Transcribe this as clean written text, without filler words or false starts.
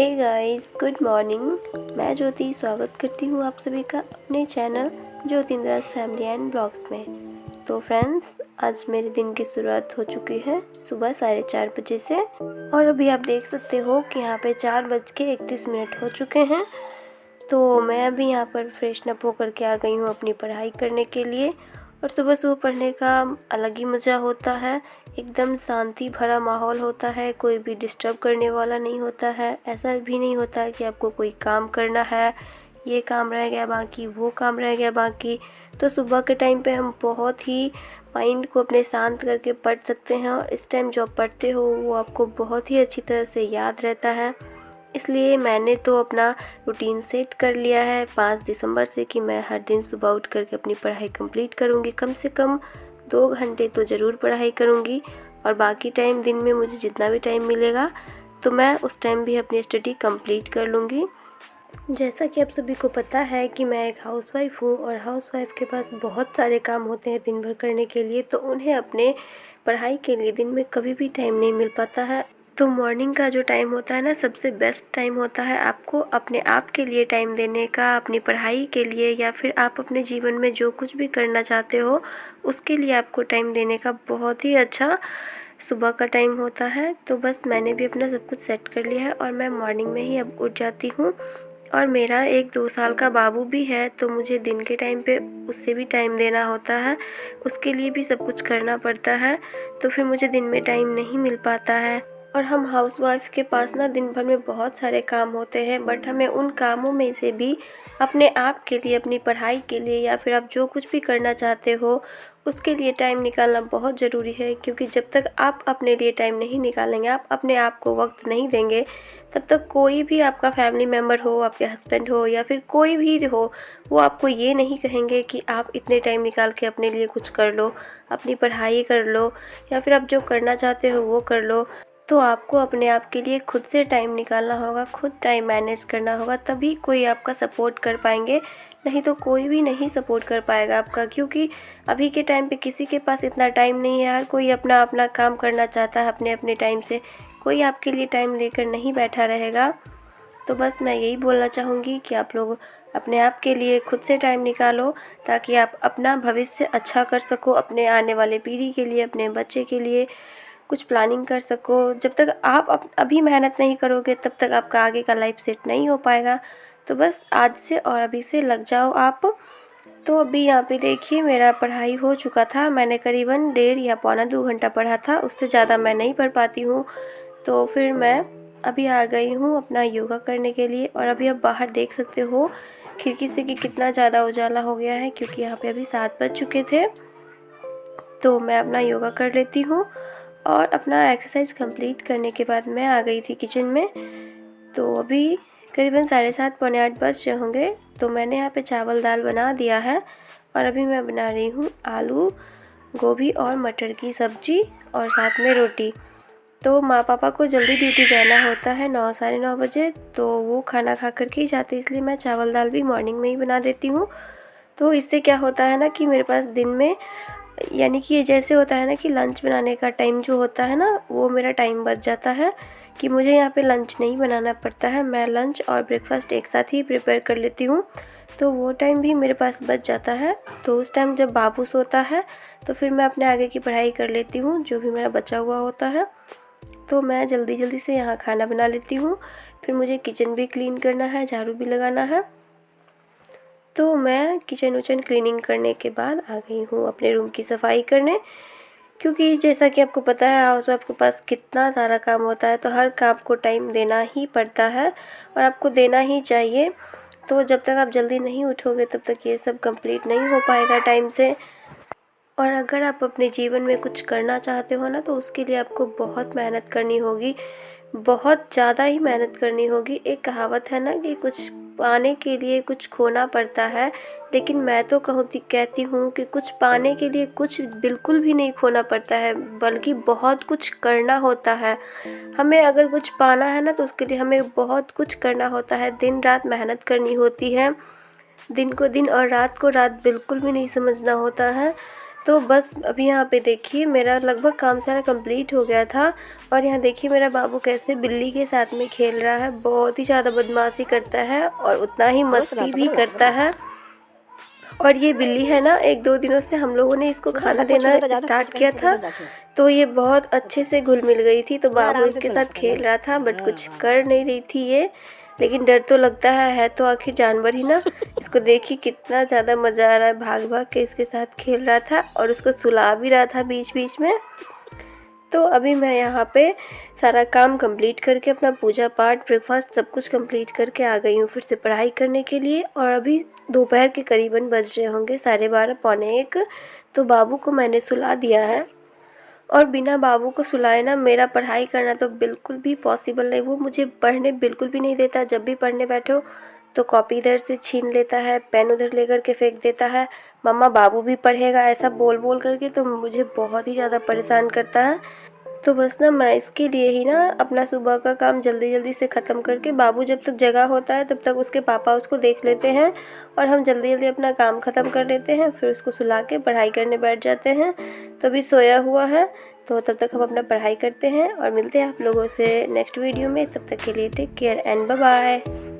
Hey guys, good morning. मैं ज्योति स्वागत करती हूँ आप सभी का अपने चैनल ज्योतिंद्रास फैमिली एंड ब्लॉग्स में। तो फ्रेंड्स, आज मेरे दिन की शुरुआत हो चुकी है सुबह 4:30 बजे से और अभी आप देख सकते हो कि यहाँ पे 4:31 हो चुके हैं। तो मैं अभी यहाँ पर फ्रेशन अप होकर के आ गई हूँ अपनी पढ़ाई करने के लिए। और सुबह सुबह पढ़ने का अलग ही मज़ा होता है। एकदम शांति भरा माहौल होता है, कोई भी डिस्टर्ब करने वाला नहीं होता है। ऐसा भी नहीं होता है कि आपको कोई काम करना है, ये काम रह गया बाकी, वो काम रह गया बाकी। तो सुबह के टाइम पे हम बहुत ही माइंड को अपने शांत करके पढ़ सकते हैं और इस टाइम जो आप पढ़ते हो वो आपको बहुत ही अच्छी तरह से याद रहता है। इसलिए मैंने तो अपना रूटीन सेट कर लिया है 5 दिसंबर से कि मैं हर दिन सुबह उठ करके अपनी पढ़ाई कंप्लीट करूँगी। कम से कम 2 घंटे तो ज़रूर पढ़ाई करूँगी और बाकी टाइम दिन में मुझे जितना भी टाइम मिलेगा तो मैं उस टाइम भी अपनी स्टडी कंप्लीट कर लूँगी। जैसा कि आप सभी को पता है कि मैं एक हाउसवाइफ हूँ और हाउसवाइफ के पास बहुत सारे काम होते हैं दिन भर करने के लिए, तो उन्हें अपने पढ़ाई के लिए दिन में कभी भी टाइम नहीं मिल पाता है। तो मॉर्निंग का जो टाइम होता है ना, सबसे बेस्ट टाइम होता है आपको अपने आप के लिए टाइम देने का, अपनी पढ़ाई के लिए या फिर आप अपने जीवन में जो कुछ भी करना चाहते हो उसके लिए आपको टाइम देने का बहुत ही अच्छा सुबह का टाइम होता है। तो बस मैंने भी अपना सब कुछ सेट कर लिया है और मैं मॉर्निंग में ही अब उठ जाती हूँ। और मेरा एक 2 साल का बाबू भी है, तो मुझे दिन के टाइम पे उससे भी टाइम देना होता है, उसके लिए भी सब कुछ करना पड़ता है। तो फिर मुझे दिन में टाइम नहीं मिल पाता है। और हम हाउसवाइफ के पास ना दिन भर में बहुत सारे काम होते हैं, बट हमें उन कामों में से भी अपने आप के लिए, अपनी पढ़ाई के लिए या फिर आप जो कुछ भी करना चाहते हो उसके लिए टाइम निकालना बहुत ज़रूरी है। क्योंकि जब तक आप अपने लिए टाइम नहीं निकालेंगे, आप अपने आप को वक्त नहीं देंगे, तब तक कोई भी आपका फैमिली मेम्बर हो, आपके हस्बैंड हो या फिर कोई भी हो, वो आपको ये नहीं कहेंगे कि आप इतने टाइम निकाल के अपने लिए कुछ कर लो, अपनी पढ़ाई कर लो या फिर आप जो करना चाहते हो वो कर लो। तो आपको अपने आप के लिए खुद से टाइम निकालना होगा, खुद टाइम मैनेज करना होगा, तभी कोई आपका सपोर्ट कर पाएंगे। नहीं तो कोई भी नहीं सपोर्ट कर पाएगा आपका, क्योंकि अभी के टाइम पे किसी के पास इतना टाइम नहीं है। हर कोई अपना अपना काम करना चाहता है अपने अपने टाइम से, कोई आपके लिए टाइम लेकर नहीं बैठा रहेगा। तो बस मैं यही बोलना चाहूँगी कि आप लोग अपने आप के लिए खुद से टाइम निकालो, ताकि आप अपना भविष्य अच्छा कर सको, अपने आने वाले पीढ़ी के लिए, अपने बच्चे के लिए कुछ प्लानिंग कर सको। जब तक आप अभी मेहनत नहीं करोगे तब तक आपका आगे का लाइफ सेट नहीं हो पाएगा। तो बस आज से और अभी से लग जाओ आप। तो अभी यहाँ पे देखिए, मेरा पढ़ाई हो चुका था। मैंने करीबन 1.5 या पौना 2 घंटा पढ़ा था, उससे ज़्यादा मैं नहीं पढ़ पाती हूँ। तो फिर मैं अभी आ गई हूँ अपना योगा करने के लिए। और अभी आप बाहर देख सकते हो खिड़की से कि कितना ज़्यादा उजाला हो गया है, क्योंकि यहाँ पे अभी 7 बज चुके थे। तो मैं अपना योगा कर लेती हूँ और अपना एक्सरसाइज कंप्लीट करने के बाद मैं आ गई थी किचन में। तो अभी करीबन 7:30 पौने 8 बज रहे होंगे। तो मैंने यहाँ पे चावल दाल बना दिया है और अभी मैं बना रही हूँ आलू गोभी और मटर की सब्जी और साथ में रोटी। तो माँ पापा को जल्दी ड्यूटी जाना होता है 9 साढ़े 9 बजे, तो वो खाना खा कर के ही जाते, इसलिए मैं चावल दाल भी मॉर्निंग में ही बना देती हूँ। तो इससे क्या होता है ना कि मेरे पास दिन में, यानी कि ये जैसे होता है ना कि लंच बनाने का टाइम जो होता है ना, वो मेरा टाइम बच जाता है कि मुझे यहाँ पे लंच नहीं बनाना पड़ता है। मैं लंच और ब्रेकफास्ट एक साथ ही प्रिपेयर कर लेती हूँ, तो वो टाइम भी मेरे पास बच जाता है। तो उस टाइम जब बाबू सोता है तो फिर मैं अपने आगे की पढ़ाई कर लेती हूँ, जो भी मेरा बचा हुआ होता है। तो मैं जल्दी जल्दी से यहाँ खाना बना लेती हूँ। फिर मुझे किचन भी क्लीन करना है, झाड़ू भी लगाना है। तो मैं किचन उचन क्लीनिंग करने के बाद आ गई हूँ अपने रूम की सफाई करने, क्योंकि जैसा कि आपको पता है हाउस वाइफ के पास कितना सारा काम होता है, तो हर काम को टाइम देना ही पड़ता है और आपको देना ही चाहिए। तो जब तक आप जल्दी नहीं उठोगे तब तक ये सब कंप्लीट नहीं हो पाएगा टाइम से। और अगर आप अपने जीवन में कुछ करना चाहते हो ना, तो उसके लिए आपको बहुत मेहनत करनी होगी, बहुत ज़्यादा ही मेहनत करनी होगी। एक कहावत है ना कि कुछ पाने के लिए कुछ खोना पड़ता है, लेकिन मैं तो कहती हूँ कि कुछ पाने के लिए कुछ बिल्कुल भी नहीं खोना पड़ता है, बल्कि बहुत कुछ करना होता है। हमें अगर कुछ पाना है ना, तो उसके लिए हमें बहुत कुछ करना होता है, दिन रात मेहनत करनी होती है। दिन को दिन और रात को रात बिल्कुल भी नहीं समझना होता है। तो बस अभी यहाँ पे देखिए मेरा लगभग काम सारा कंप्लीट हो गया था। और यहाँ देखिए मेरा बाबू कैसे बिल्ली के साथ में खेल रहा है। बहुत ही ज़्यादा बदमाशी करता है और उतना ही मस्ती भी करता है। और ये बिल्ली है ना, 1-2 दिनों से हम लोगों ने इसको खाना देना स्टार्ट किया था, तो ये बहुत अच्छे से घुल मिल गई थी। तो बाबू इसके साथ खेल रहा था बट कुछ कर नहीं रही थी ये, लेकिन डर तो लगता है तो आखिर जानवर ही ना। इसको देखिए कितना ज़्यादा मज़ा आ रहा है, भाग भाग के इसके साथ खेल रहा था और उसको सुला भी रहा था बीच बीच में। तो अभी मैं यहाँ पे सारा काम कंप्लीट करके अपना पूजा पाठ ब्रेकफास्ट सब कुछ कंप्लीट करके आ गई हूँ फिर से पढ़ाई करने के लिए। और अभी दोपहर के करीबन बज रहे होंगे 12:30 पौने 1। तो बाबू को मैंने सुला दिया है। और बिना बाबू को सुलाए ना मेरा पढ़ाई करना तो बिल्कुल भी पॉसिबल नहीं। वो मुझे पढ़ने बिल्कुल भी नहीं देता। जब भी पढ़ने बैठो तो कॉपी इधर से छीन लेता है, पेन उधर लेकर के फेंक देता है। मम्मा बाबू भी पढ़ेगा ऐसा बोल बोल करके तो मुझे बहुत ही ज़्यादा परेशान करता है। तो बस ना मैं इसके लिए ही ना अपना सुबह का काम जल्दी जल्दी से ख़त्म करके, बाबू जब तक जगा होता है तब तक उसके पापा उसको देख लेते हैं और हम जल्दी जल्दी अपना काम ख़त्म कर लेते हैं। फिर उसको सुला के पढ़ाई करने बैठ जाते हैं। तो अभी सोया हुआ है तो तब तक हम अपना पढ़ाई करते हैं और मिलते हैं आप लोगों से नेक्स्ट वीडियो में। तब तक के लिए take care and bye bye.